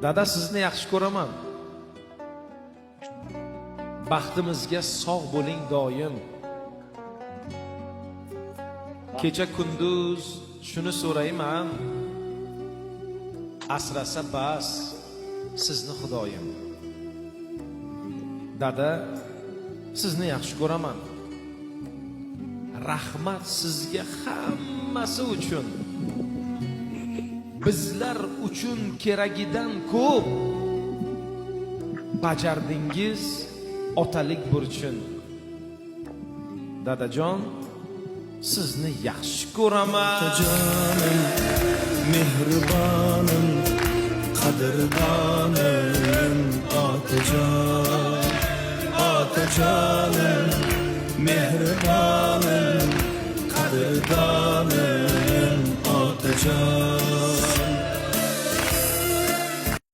Dada, sizni yaxshi ko'raman. Baxtimizga sog' bo'ling doim. Kecha kunduz shuni so'rayman. Asrasa bas sizni Xudoyim. Dada, sizni yaxshi ko'raman. Rahmat sizga hammasi uchun. Bizlar uchun keragidan ko'p bajardingiz otalik burchin. Dadajon, sizni yaxshi ko'raman. Otajonim, mehribonim, qadrdonim, otajon, otajonim, mehribonim.